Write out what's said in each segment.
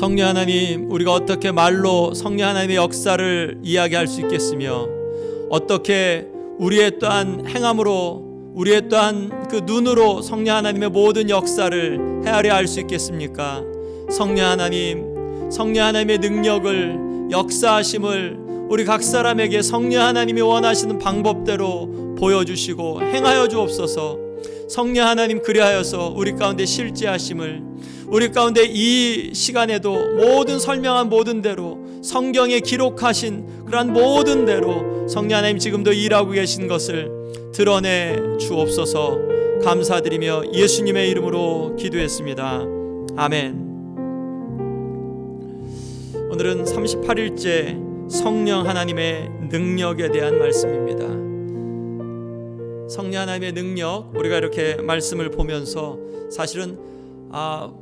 성령 하나님, 우리가 어떻게 말로 성령 하나님의 역사를 이야기할 수 있겠으며, 어떻게 우리의 또한 행함으로, 우리의 또한 그 눈으로 성령 하나님의 모든 역사를 헤아려 알 수 있겠습니까? 성령 하나님, 성령 하나님의 능력을, 역사하심을 우리 각 사람에게 성령 하나님이 원하시는 방법대로 보여주시고 행하여 주옵소서. 성령 하나님, 그리하여서 우리 가운데 실제하심을, 우리 가운데 이 시간에도 모든 설명한 모든 대로, 성경에 기록하신 그러한 모든 대로 성령 하나님 지금도 일하고 계신 것을 드러내 주옵소서. 감사드리며 예수님의 이름으로 기도했습니다. 아멘. 오늘은 38일째 성령 하나님의 능력에 대한 말씀입니다. 성령 하나님의 능력, 우리가 이렇게 말씀을 보면서 사실은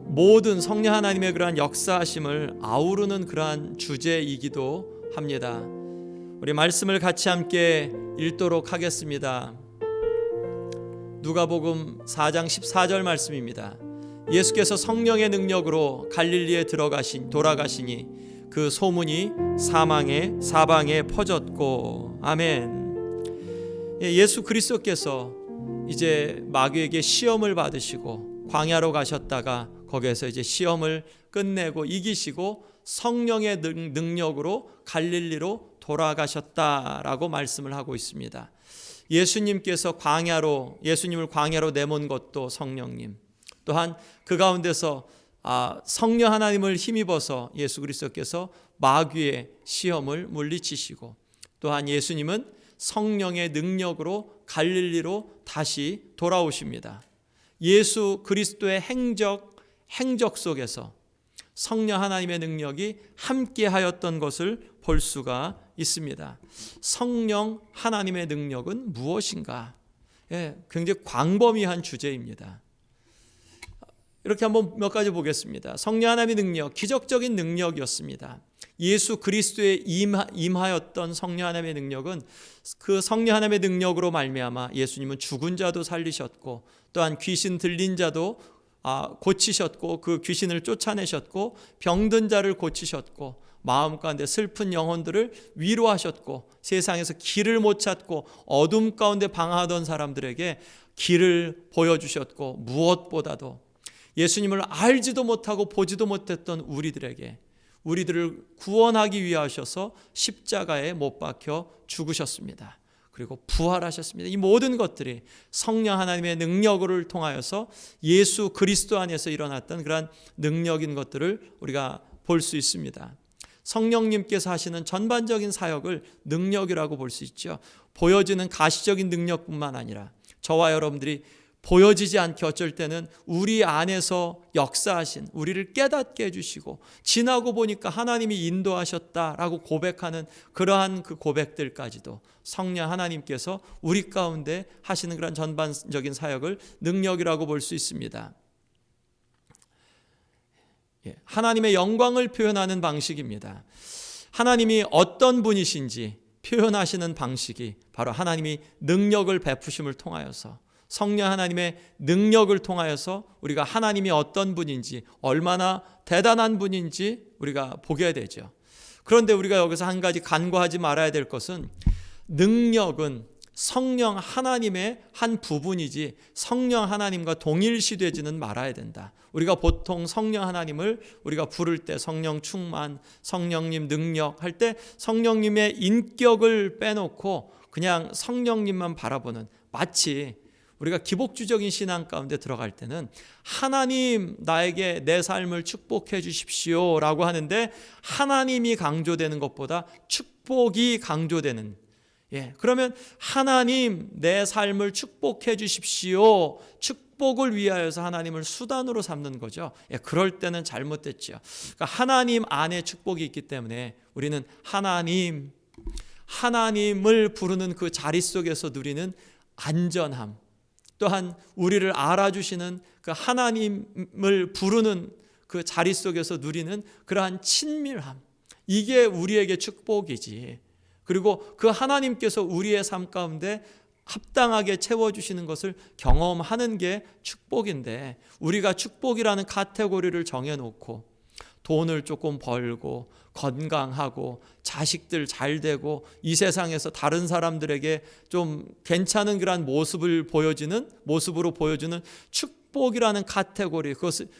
모든 성령 하나님의 그러한 역사하심을 아우르는 그러한 주제이기도 합니다. 우리 말씀을 같이 함께 읽도록 하겠습니다. 누가복음 4장 14절 말씀입니다. 예수께서 성령의 능력으로 갈릴리에 돌아가시니 그 소문이 사방에 퍼졌고. 아멘. 예수 그리스도께서 이제 마귀에게 시험을 받으시고 광야로 가셨다가 거기에서 이제 시험을 끝내고 이기시고 성령의 능력으로 갈릴리로 돌아가셨다라고 말씀을 하고 있습니다. 예수님께서 예수님을 광야로 내몬 것도 성령님, 또한 그 가운데서 성령 하나님을 힘입어서 예수 그리스도께서 마귀의 시험을 물리치시고, 또한 예수님은 성령의 능력으로 갈릴리로 다시 돌아오십니다. 예수 그리스도의 행적 속에서 성령 하나님의 능력이 함께하였던 것을 볼 수가 있습니다. 성령 하나님의 능력은 무엇인가? 굉장히 광범위한 주제입니다. 이렇게 한번 몇 가지 보겠습니다. 성령 하나님의 능력, 기적적인 능력이었습니다. 예수 그리스도에 임하였던 성령 하나님의 능력은 그 성령 하나님의 능력으로 말미암아 예수님은 죽은 자도 살리셨고, 또한 귀신 들린 자도 고치셨고, 그 귀신을 쫓아내셨고, 병든 자를 고치셨고, 마음 가운데 슬픈 영혼들을 위로하셨고, 세상에서 길을 못 찾고 어둠 가운데 방황하던 사람들에게 길을 보여주셨고, 무엇보다도 예수님을 알지도 못하고 보지도 못했던 우리들을 구원하기 위하셔서 십자가에 못 박혀 죽으셨습니다. 그리고 부활하셨습니다. 이 모든 것들이 성령 하나님의 능력을 통하여서 예수 그리스도 안에서 일어났던 그러한 능력인 것들을 우리가 볼 수 있습니다. 성령님께서 하시는 전반적인 사역을 능력이라고 볼 수 있죠. 보여지는 가시적인 능력뿐만 아니라 저와 여러분들이 보여지지 않게 어쩔 때는 우리 안에서 역사하신, 우리를 깨닫게 해주시고, 지나고 보니까 하나님이 인도하셨다라고 고백하는 그러한 그 고백들까지도 성령 하나님께서 우리 가운데 하시는 그런 전반적인 사역을 능력이라고 볼 수 있습니다. 하나님의 영광을 표현하는 방식입니다. 하나님이 어떤 분이신지 표현하시는 방식이 바로 하나님이 능력을 베푸심을 통하여서, 성령 하나님의 능력을 통하여서 우리가 하나님이 어떤 분인지, 얼마나 대단한 분인지 우리가 보게 되죠. 그런데 우리가 여기서 한 가지 간과하지 말아야 될 것은, 능력은 성령 하나님의 한 부분이지 성령 하나님과 동일시되지는 말아야 된다. 우리가 보통 성령 하나님을 우리가 부를 때 성령 충만, 성령님 능력 할 때 성령님의 인격을 빼놓고 그냥 성령님만 바라보는, 마치 우리가 기복주적인 신앙 가운데 들어갈 때는 하나님 나에게 내 삶을 축복해 주십시오 라고 하는데, 하나님이 강조되는 것보다 축복이 강조되는, 그러면 하나님 내 삶을 축복해 주십시오, 축복을 위하여서 하나님을 수단으로 삼는 거죠. 그럴 때는 잘못됐죠. 그러니까 하나님 안에 축복이 있기 때문에 우리는 하나님을 부르는 그 자리 속에서 누리는 안전함, 또한 우리를 알아주시는 그 하나님을 부르는 그 자리 속에서 누리는 그러한 친밀함, 이게 우리에게 축복이지. 그리고 그 하나님께서 우리의 삶 가운데 합당하게 채워주시는 것을 경험하는 게 축복인데, 우리가 축복이라는 카테고리를 정해놓고 돈을 조금 벌고 건강하고 자식들 잘 되고 이 세상에서 다른 사람들에게 좀 괜찮은 그런 모습으로 보여주는 축복이라는 카테고리,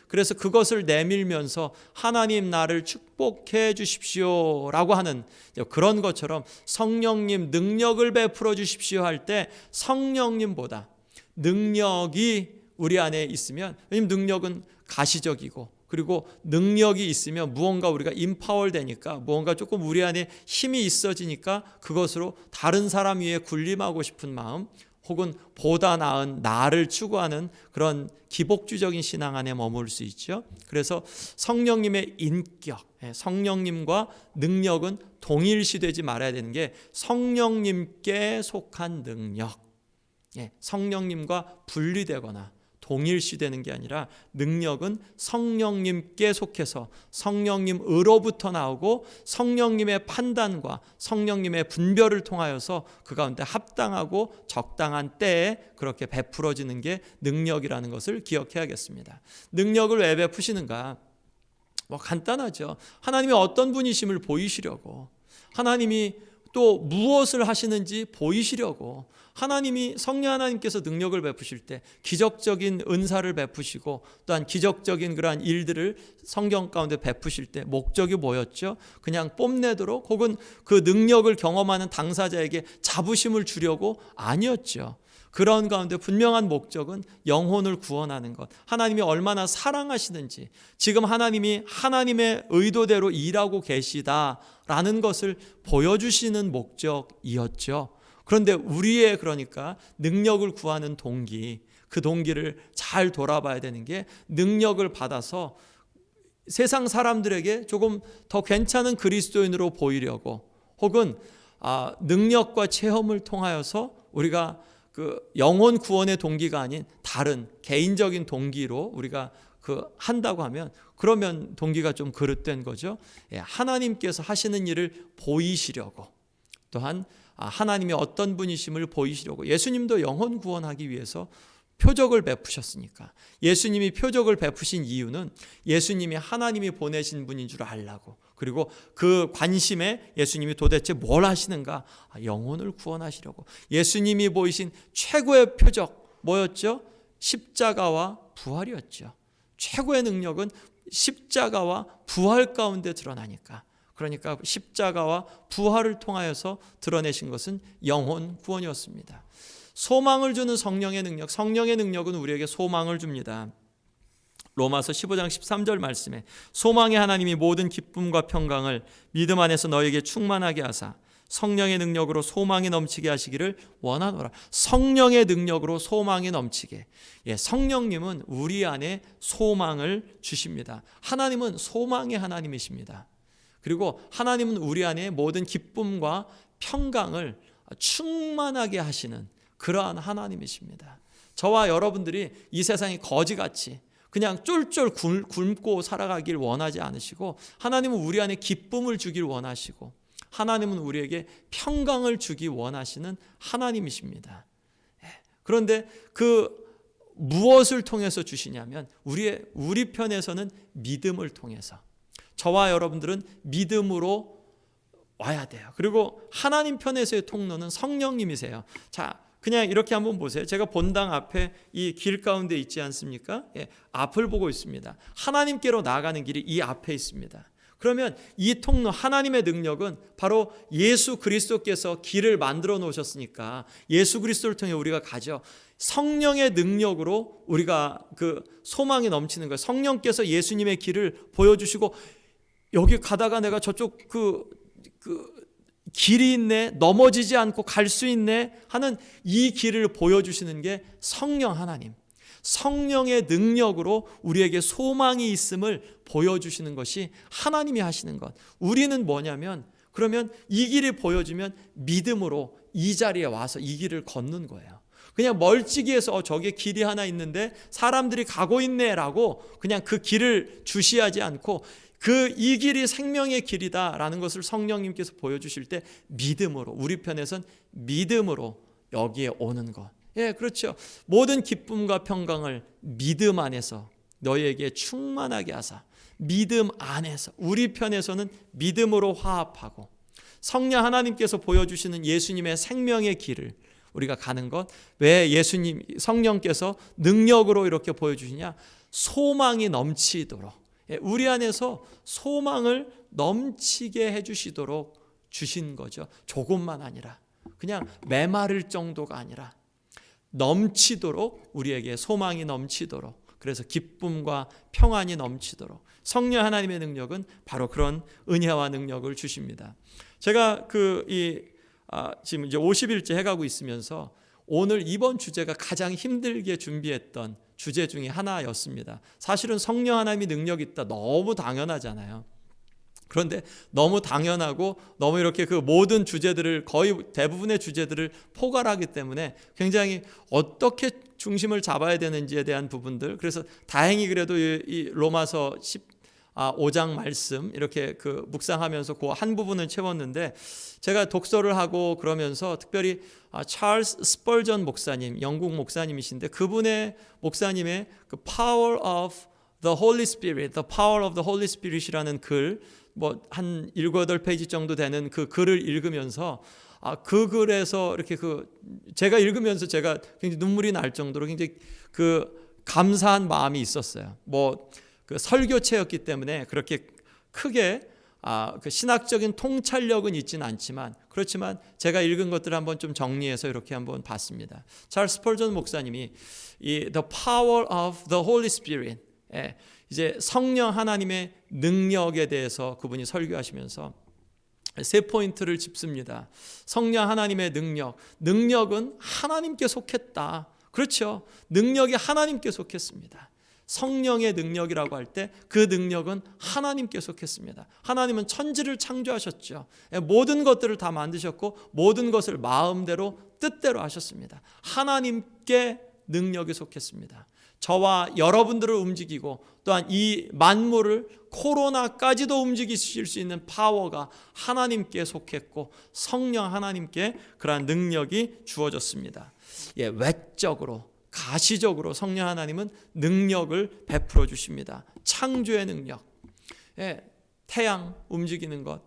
그래서 그것을 내밀면서 하나님 나를 축복해 주십시오라고 하는 그런 것처럼 성령님 능력을 베풀어 주십시오 할 때 성령님보다 능력이 우리 안에 있으면, 왜냐하면 능력은 가시적이고 그리고 능력이 있으면 무언가 우리가 임파월 되니까 무언가 조금 우리 안에 힘이 있어지니까 그것으로 다른 사람 위에 군림하고 싶은 마음 혹은 보다 나은 나를 추구하는 그런 기복주의적인 신앙 안에 머물 수 있죠. 그래서 성령님의 인격, 성령님과 능력은 동일시되지 말아야 되는 게 성령님께 속한 능력, 성령님과 분리되거나 동일시되는 게 아니라 능력은 성령님께 속해서 성령님으로부터 나오고 성령님의 판단과 성령님의 분별을 통하여서 그 가운데 합당하고 적당한 때에 그렇게 베풀어지는 게 능력이라는 것을 기억해야겠습니다. 능력을 왜 베푸시는가? 간단하죠. 하나님이 어떤 분이심을 보이시려고, 하나님이 또 무엇을 하시는지 보이시려고, 하나님이 성령 하나님께서 능력을 베푸실 때 기적적인 은사를 베푸시고 또한 기적적인 그러한 일들을 성경 가운데 베푸실 때 목적이 뭐였죠? 그냥 뽐내도록 혹은 그 능력을 경험하는 당사자에게 자부심을 주려고 아니었죠. 그런 가운데 분명한 목적은 영혼을 구원하는 것, 하나님이 얼마나 사랑하시는지, 지금 하나님이 하나님의 의도대로 일하고 계시다라는 것을 보여주시는 목적이었죠. 그런데 우리의 그러니까 능력을 구하는 동기, 그 동기를 잘 돌아봐야 되는 게, 능력을 받아서 세상 사람들에게 조금 더 괜찮은 그리스도인으로 보이려고, 혹은 능력과 체험을 통하여서 우리가 그 영혼 구원의 동기가 아닌 다른 개인적인 동기로 우리가 한다고 하면, 그러면 동기가 좀 그릇된 거죠. 하나님께서 하시는 일을 보이시려고, 또한 하나님이 어떤 분이심을 보이시려고. 예수님도 영혼 구원하기 위해서 표적을 베푸셨으니까, 예수님이 표적을 베푸신 이유는 예수님이 하나님이 보내신 분인 줄 알라고, 그리고 그 관심에 예수님이 도대체 뭘 하시는가? 영혼을 구원하시려고. 예수님이 보이신 최고의 표적 뭐였죠? 십자가와 부활이었죠. 최고의 능력은 십자가와 부활 가운데 드러나니까, 그러니까 십자가와 부활을 통하여서 드러내신 것은 영혼 구원이었습니다. 소망을 주는 성령의 능력, 성령의 능력은 우리에게 소망을 줍니다. 로마서 15장 13절 말씀에 소망의 하나님이 모든 기쁨과 평강을 믿음 안에서 너에게 충만하게 하사 성령의 능력으로 소망이 넘치게 하시기를 원하노라. 성령의 능력으로 소망이 넘치게. 성령님은 우리 안에 소망을 주십니다. 하나님은 소망의 하나님이십니다. 그리고 하나님은 우리 안에 모든 기쁨과 평강을 충만하게 하시는 그러한 하나님이십니다. 저와 여러분들이 이 세상이 거지같이 그냥 쫄쫄 굶고 살아가길 원하지 않으시고, 하나님은 우리 안에 기쁨을 주길 원하시고, 하나님은 우리에게 평강을 주기 원하시는 하나님이십니다. 그런데 무엇을 통해서 주시냐면 우리 편에서는 믿음을 통해서. 저와 여러분들은 믿음으로 와야 돼요. 그리고 하나님 편에서의 통로는 성령님이세요. 자, 그냥 이렇게 한번 보세요. 제가 본당 앞에 이 길 가운데 있지 않습니까? 앞을 보고 있습니다. 하나님께로 나가는 길이 이 앞에 있습니다. 그러면 이 통로, 하나님의 능력은 바로 예수 그리스도께서 길을 만들어 놓으셨으니까 예수 그리스도를 통해 우리가 가죠. 성령의 능력으로 우리가 그 소망이 넘치는 거예요. 성령께서 예수님의 길을 보여주시고, 여기 가다가 내가 저쪽 길이 있네, 넘어지지 않고 갈 수 있네 하는 이 길을 보여주시는 게 성령 하나님. 성령의 능력으로 우리에게 소망이 있음을 보여주시는 것이 하나님이 하시는 것. 우리는 뭐냐면, 그러면 이 길이 보여지면 믿음으로 이 자리에 와서 이 길을 걷는 거예요. 그냥 멀찍이에서 저게 길이 하나 있는데 사람들이 가고 있네 라고 그냥 그 길을 주시하지 않고, 이 길이 생명의 길이다라는 것을 성령님께서 보여주실 때 믿음으로, 우리 편에선 믿음으로 여기에 오는 것. 그렇죠. 모든 기쁨과 평강을 믿음 안에서 너희에게 충만하게 하사, 믿음 안에서 우리 편에서는 믿음으로 화합하고 성령 하나님께서 보여주시는 예수님의 생명의 길을 우리가 가는 것, 왜 예수님 성령께서 능력으로 이렇게 보여주시냐? 소망이 넘치도록, 우리 안에서 소망을 넘치게 해주시도록 주신 거죠. 조금만 아니라, 그냥 메마를 정도가 아니라 넘치도록, 우리에게 소망이 넘치도록, 그래서 기쁨과 평안이 넘치도록 성령 하나님의 능력은 바로 그런 은혜와 능력을 주십니다. 제가 지금 이제 50일째 해가고 있으면서 오늘 이번 주제가 가장 힘들게 준비했던 주제 중에 하나였습니다. 사실은 성령 하나님이 능력이 있다 너무 당연하잖아요. 그런데 너무 당연하고 너무 이렇게 그 모든 주제들을, 거의 대부분의 주제들을 포괄하기 때문에 굉장히 어떻게 중심을 잡아야 되는지에 대한 부분들, 그래서 다행히 그래도 이 로마서 5장 말씀 이렇게 그 묵상하면서 그 한 부분을 채웠는데, 제가 독서를 하고 그러면서 특별히 찰스 스펄전 목사님, 영국 목사님이신데 그분의 목사님의 그 Power of the Holy Spirit, The Power of the Holy Spirit이라는 글, 뭐 한 7-8페이지 정도 되는 그 글을 읽으면서 그 글에서 이렇게 제가 읽으면서 제가 굉장히 눈물이 날 정도로 굉장히 감사한 마음이 있었어요. 그 설교체였기 때문에 그렇게 크게 그 신학적인 통찰력은 있지는 않지만, 그렇지만 제가 읽은 것들을 한번 좀 정리해서 이렇게 한번 봤습니다. 찰스 스펄전 목사님이 이 The Power of the Holy Spirit, 이제 성령 하나님의 능력에 대해서 그분이 설교하시면서 3포인트를 짚습니다. 성령 하나님의 능력은 하나님께 속했다. 그렇죠. 능력이 하나님께 속했습니다. 성령의 능력이라고 할 때 그 능력은 하나님께 속했습니다. 하나님은 천지를 창조하셨죠. 모든 것들을 다 만드셨고 모든 것을 마음대로 뜻대로 하셨습니다. 하나님께 능력이 속했습니다. 저와 여러분들을 움직이고 또한 이 만물을, 코로나까지도 움직이실 수 있는 파워가 하나님께 속했고 성령 하나님께 그러한 능력이 주어졌습니다. 외적으로, 가시적으로 성령 하나님은 능력을 베풀어 주십니다. 창조의 능력, 태양 움직이는 것,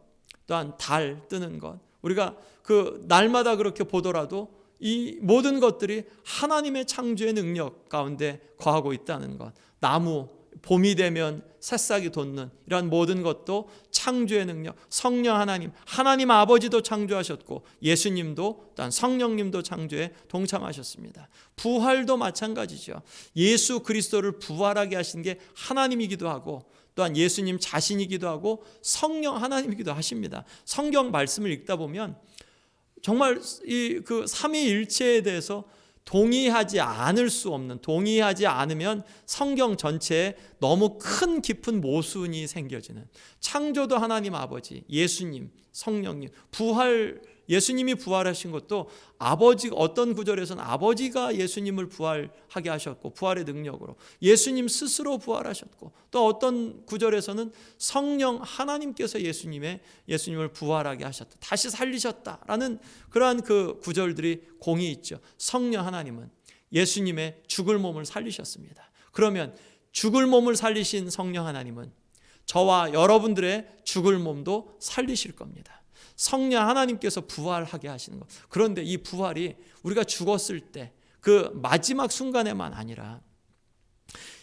또한 달 뜨는 것, 우리가 그 날마다 그렇게 보더라도 이 모든 것들이 하나님의 창조의 능력 가운데 거하고 있다는 것, 나무 봄이 되면 새싹이 돋는 이러한 모든 것도 창조의 능력, 성령 하나님 아버지도 창조하셨고 예수님도 또한 성령님도 창조에 동참하셨습니다. 부활도 마찬가지죠. 예수 그리스도를 부활하게 하신 게 하나님이기도 하고 또한 예수님 자신이기도 하고 성령 하나님이기도 하십니다. 성경 말씀을 읽다 보면 정말 그 삼위일체에 대해서 동의하지 않을 수 없는, 동의하지 않으면 성경 전체에 너무 큰 깊은 모순이 생겨지는, 창조도 하나님 아버지, 예수님, 성령님, 예수님이 부활하신 것도 아버지가, 어떤 구절에서는 아버지가 예수님을 부활하게 하셨고 부활의 능력으로 예수님 스스로 부활하셨고, 또 어떤 구절에서는 성령 하나님께서 예수님을 부활하게 하셨다, 다시 살리셨다라는 그러한 그 구절들이 공이 있죠. 성령 하나님은 예수님의 죽을 몸을 살리셨습니다. 그러면 죽을 몸을 살리신 성령 하나님은 저와 여러분들의 죽을 몸도 살리실 겁니다. 성령 하나님께서 부활하게 하시는 것. 그런데 이 부활이 우리가 죽었을 때 그 마지막 순간에만 아니라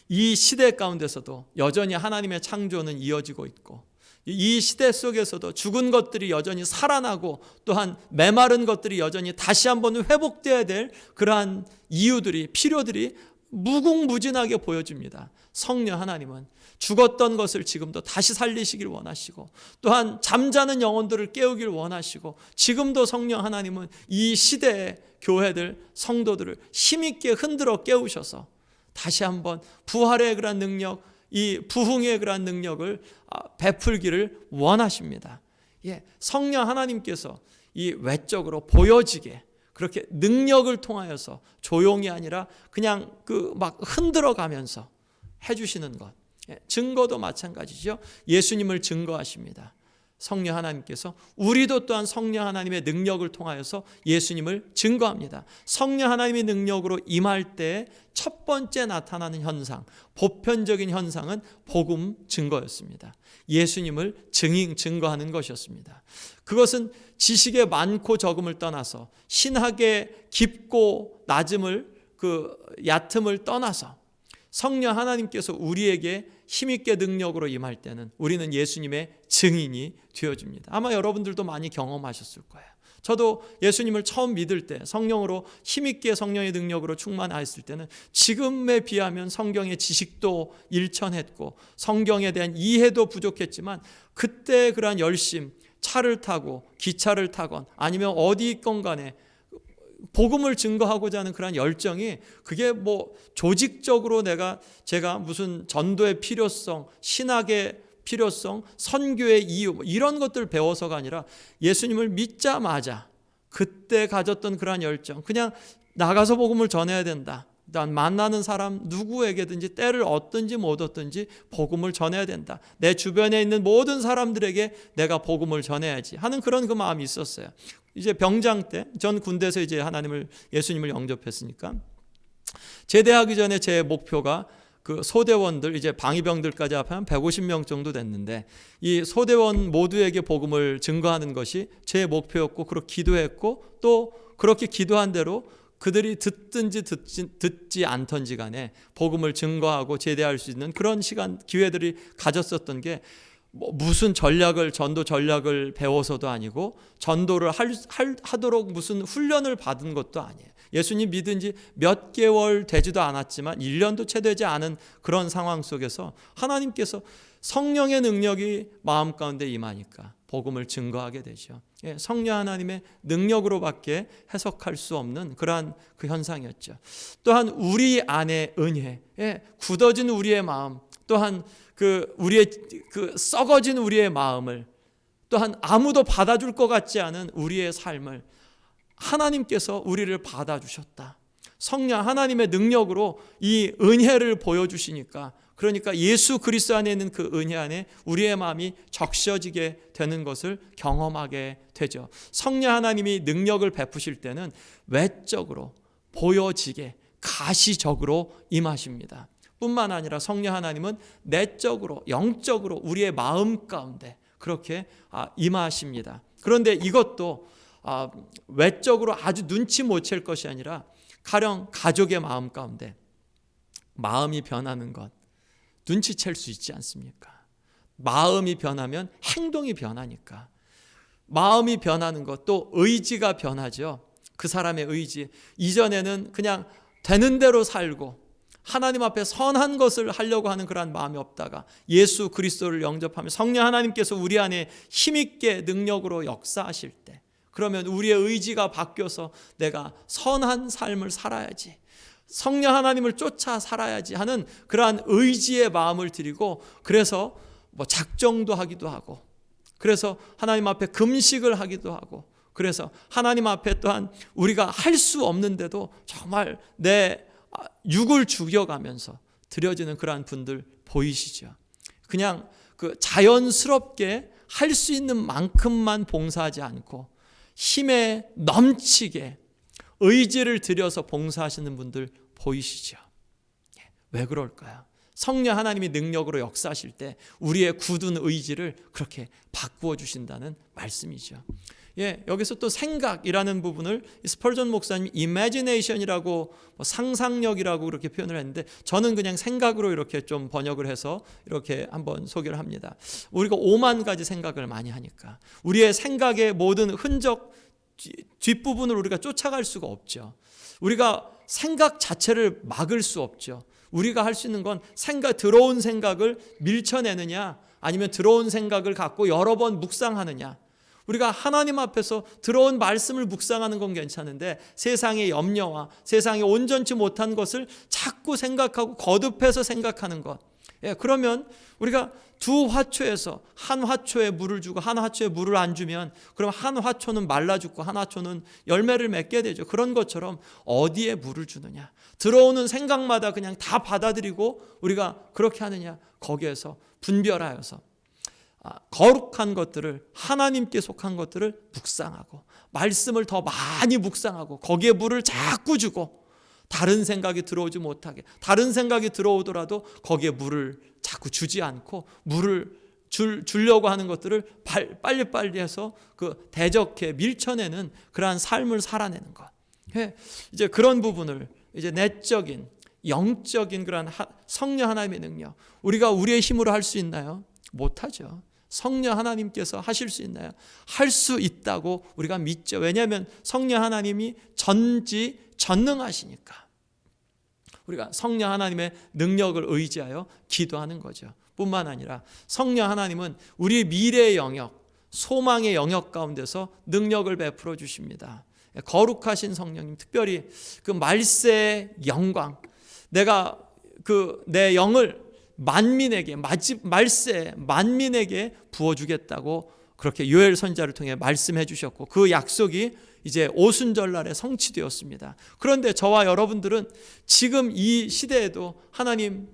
이 시대 가운데서도 여전히 하나님의 창조는 이어지고 있고, 이 시대 속에서도 죽은 것들이 여전히 살아나고 또한 메마른 것들이 여전히 다시 한번 회복되어야 될 그러한 이유들이, 필요들이 무궁무진하게 보여집니다. 성령 하나님은 죽었던 것을 지금도 다시 살리시길 원하시고, 또한 잠자는 영혼들을 깨우길 원하시고, 지금도 성령 하나님은 이 시대의 교회들, 성도들을 힘있게 흔들어 깨우셔서 다시 한번 부활의 그러한 능력, 이 부흥의 그러한 능력을 베풀기를 원하십니다. 성령 하나님께서 이 외적으로 보여지게 그렇게 능력을 통하여서 조용히 아니라 그냥 막 흔들어 가면서 해주시는 것. 증거도 마찬가지죠. 예수님을 증거하십니다. 성령 하나님께서 우리도 또한 성령 하나님의 능력을 통하여서 예수님을 증거합니다. 성령 하나님의 능력으로 임할 때 첫 번째 나타나는 현상, 보편적인 현상은 복음 증거였습니다. 예수님을 증거하는 것이었습니다. 그것은 지식의 많고 적음을 떠나서 신학의 깊고 낮음을 얕음을 떠나서 성령 하나님께서 우리에게 힘있게 능력으로 임할 때는 우리는 예수님의 증인이 되어줍니다. 아마 여러분들도 많이 경험하셨을 거예요. 저도 예수님을 처음 믿을 때 성령으로 힘있게 성령의 능력으로 충만하였을 때는 지금에 비하면 성경의 지식도 일천했고 성경에 대한 이해도 부족했지만 그때 그러한 열심, 차를 타고 기차를 타건 아니면 어디 있건 간에 복음을 증거하고자 하는 그런 열정이 그게 뭐 조직적으로 제가 무슨 전도의 필요성, 신학의 필요성, 선교의 이유 이런 것들을 배워서가 아니라 예수님을 믿자마자 그때 가졌던 그런 열정, 그냥 나가서 복음을 전해야 된다. 난 만나는 사람 누구에게든지 때를 얻든지 못 얻든지 복음을 전해야 된다. 내 주변에 있는 모든 사람들에게 내가 복음을 전해야지 하는 그런 그 마음이 있었어요. 이제 병장 때, 전 군대에서 이제 예수님을 영접했으니까 제대하기 전에 제 목표가 그 소대원들, 이제 방위병들까지 합하면 150명 정도 됐는데 이 소대원 모두에게 복음을 증거하는 것이 제 목표였고 그렇게 기도했고 또 그렇게 기도한 대로 그들이 듣든지 듣지 않던지 간에 복음을 증거하고 제대할 수 있는 그런 시간, 기회들이 가졌었던 게 무슨 전도 전략을 배워서도 아니고 전도를 하도록 무슨 훈련을 받은 것도 아니에요. 예수님 믿은 지 몇 개월 되지도 않았지만 1년도 채 되지 않은 그런 상황 속에서 하나님께서 성령의 능력이 마음 가운데 임하니까 복음을 증거하게 되죠. 성령 하나님의 능력으로밖에 해석할 수 없는 그러한 그 현상이었죠. 또한 우리 안에 은혜, 굳어진 우리의 마음, 또한 우리의 썩어진 우리의 마음을, 또한 아무도 받아줄 것 같지 않은 우리의 삶을 하나님께서 우리를 받아주셨다. 성령 하나님의 능력으로 이 은혜를 보여주시니까, 그러니까 예수 그리스도 안에 있는 그 은혜 안에 우리의 마음이 적셔지게 되는 것을 경험하게 되죠. 성령 하나님이 능력을 베푸실 때는 외적으로 보여지게 가시적으로 임하십니다. 뿐만 아니라 성령 하나님은 내적으로 영적으로 우리의 마음 가운데 그렇게 임하십니다. 그런데 이것도 외적으로 아주 눈치 못 챌 것이 아니라 가령 가족의 마음 가운데 마음이 변하는 것 눈치챌 수 있지 않습니까? 마음이 변하면 행동이 변하니까. 마음이 변하는 것, 또 의지가 변하죠. 그 사람의 의지. 이전에는 그냥 되는 대로 살고 하나님 앞에 선한 것을 하려고 하는 그런 마음이 없다가 예수 그리스도를 영접하며 성령 하나님께서 우리 안에 힘있게 능력으로 역사하실 때, 그러면 우리의 의지가 바뀌어서 내가 선한 삶을 살아야지, 성령 하나님을 쫓아 살아야지 하는 그러한 의지의 마음을 드리고, 그래서 작정도 하기도 하고, 그래서 하나님 앞에 금식을 하기도 하고, 그래서 하나님 앞에 또한 우리가 할 수 없는데도 정말 내 육을 죽여가면서 드려지는 그러한 분들 보이시죠? 그냥 자연스럽게 할 수 있는 만큼만 봉사하지 않고 힘에 넘치게 의지를 들여서 봉사하시는 분들 보이시죠? 왜 그럴까요? 성령 하나님이 능력으로 역사하실 때 우리의 굳은 의지를 그렇게 바꾸어 주신다는 말씀이죠. 여기서 또 생각이라는 부분을 스펄전 목사님이 imagination이라고 상상력이라고 그렇게 표현을 했는데, 저는 그냥 생각으로 이렇게 좀 번역을 해서 이렇게 한번 소개를 합니다. 우리가 5만 가지 생각을 많이 하니까 우리의 생각의 모든 흔적 뒷부분을 우리가 쫓아갈 수가 없죠. 우리가 생각 자체를 막을 수 없죠. 우리가 할 수 있는 건 들어온 생각을 밀쳐내느냐, 아니면 들어온 생각을 갖고 여러 번 묵상하느냐. 우리가 하나님 앞에서 들어온 말씀을 묵상하는 건 괜찮은데 세상의 염려와 세상에 온전치 못한 것을 자꾸 생각하고 거듭해서 생각하는 것, 그러면 우리가 두 화초에서 한 화초에 물을 주고 한 화초에 물을 안 주면 그럼 한 화초는 말라 죽고 한 화초는 열매를 맺게 되죠. 그런 것처럼 어디에 물을 주느냐, 들어오는 생각마다 그냥 다 받아들이고 우리가 그렇게 하느냐, 거기에서 분별하여서 거룩한 것들을, 하나님께 속한 것들을 묵상하고 말씀을 더 많이 묵상하고 거기에 물을 자꾸 주고 다른 생각이 들어오지 못하게, 다른 생각이 들어오더라도 거기에 물을 자꾸 주지 않고 물을 주려고 하는 것들을 빨리빨리 해서 그 대적해 밀쳐내는 그러한 삶을 살아내는 것. 이제 그런 부분을 이제 내적인 영적인 그러한 성령 하나님의 능력, 우리가 우리의 힘으로 할 수 있나요? 못하죠. 성령 하나님께서 하실 수 있나요? 할 수 있다고 우리가 믿죠. 왜냐하면 성령 하나님이 전지전능하시니까. 우리가 성령 하나님의 능력을 의지하여 기도하는 거죠. 뿐만 아니라 성령 하나님은 우리 미래의 영역, 소망의 영역 가운데서 능력을 베풀어 주십니다. 거룩하신 성령님, 특별히 그 말세의 영광, 내가 내 영을 만민에게, 말세 만민에게 부어주겠다고 그렇게 요엘 선지자를 통해 말씀해 주셨고, 그 약속이 이제 오순절날에 성취되었습니다. 그런데 저와 여러분들은 지금 이 시대에도 하나님,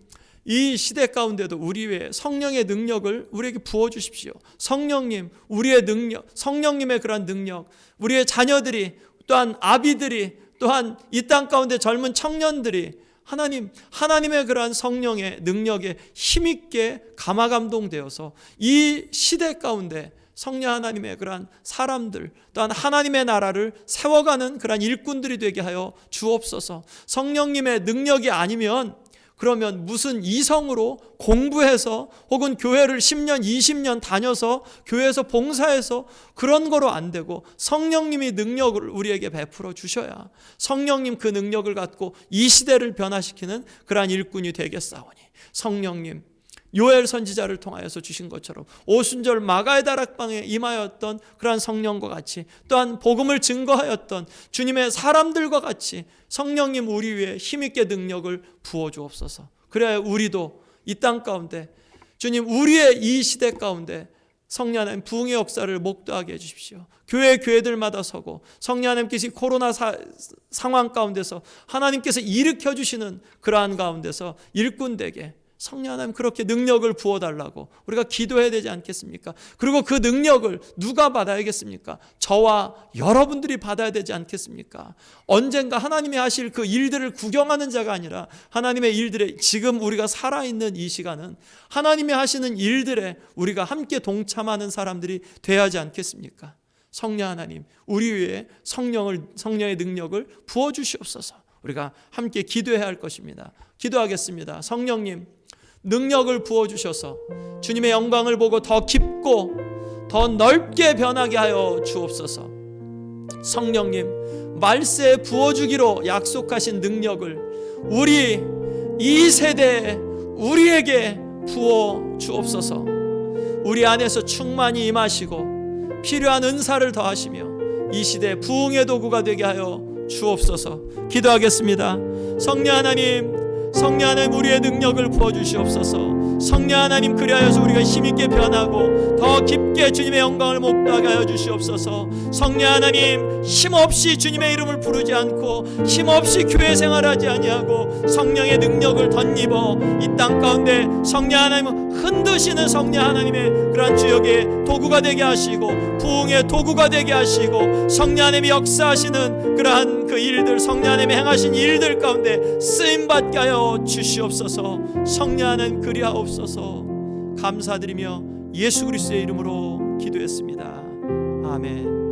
이 시대 가운데도 우리 위에 성령의 능력을 우리에게 부어주십시오. 성령님, 우리의 능력, 성령님의 그런 능력, 우리의 자녀들이, 또한 아비들이, 또한 이 땅 가운데 젊은 청년들이 하나님의 그러한 성령의 능력에 힘있게 감화감동되어서 이 시대 가운데 성령 하나님의 그러한 사람들, 또한 하나님의 나라를 세워가는 그러한 일꾼들이 되게 하여 주옵소서. 성령님의 능력이 아니면 그러면 무슨 이성으로 공부해서 혹은 교회를 10년, 20년 다녀서 교회에서 봉사해서 그런 거로 안 되고, 성령님이 능력을 우리에게 베풀어 주셔야 성령님 그 능력을 갖고 이 시대를 변화시키는 그러한 일꾼이 되겠사오니, 성령님 요엘 선지자를 통하여서 주신 것처럼 오순절 마가의 다락방에 임하였던 그러한 성령과 같이, 또한 복음을 증거하였던 주님의 사람들과 같이 성령님 우리 위에 힘있게 능력을 부어주옵소서. 그래야 우리도 이 땅 가운데 주님, 우리의 이 시대 가운데 성령 하나님 부흥의 역사를 목도하게 해주십시오. 교회들마다 서고 성령 하나님께서 코로나 상황 가운데서 하나님께서 일으켜 주시는 그러한 가운데서 일꾼되게 성령 하나님 그렇게 능력을 부어달라고 우리가 기도해야 되지 않겠습니까? 그리고 그 능력을 누가 받아야겠습니까? 저와 여러분들이 받아야 되지 않겠습니까? 언젠가 하나님이 하실 그 일들을 구경하는 자가 아니라 하나님의 일들에, 지금 우리가 살아있는 이 시간은 하나님이 하시는 일들에 우리가 함께 동참하는 사람들이 돼야 하지 않겠습니까? 성령 하나님, 우리 위에 성령의 능력을 부어주시옵소서. 우리가 함께 기도해야 할 것입니다. 기도하겠습니다. 성령님, 능력을 부어주셔서 주님의 영광을 보고 더 깊고 더 넓게 변하게 하여 주옵소서. 성령님, 말세에 부어주기로 약속하신 능력을 우리 이 세대에 우리에게 부어 주옵소서. 우리 안에서 충만히 임하시고 필요한 은사를 더하시며 이 시대 부흥의 도구가 되게 하여 주옵소서. 기도하겠습니다. 성령 하나님, 우리의 능력을 부어주시옵소서. 성령 하나님, 그리하여서 우리가 힘있게 변하고 더 깊게 주님의 영광을 목도하게 하여 주시옵소서. 성령 하나님, 힘없이 주님의 이름을 부르지 않고 힘없이 교회 생활하지 아니하고 성령의 능력을 덧입어 이 땅 가운데 성령 하나님 흔드시는 성령 하나님의 그러한 주역의 도구가 되게 하시고 부흥의 도구가 되게 하시고 성령 하나님이 역사하시는 그러한 그 일들, 성령 하나님이 행하신 일들 가운데 쓰임받게 하여 주시옵소서. 성령 하나님 그리하옵소서. 감사드리며 예수 그리스도의 이름으로 기도했습니다. 아멘.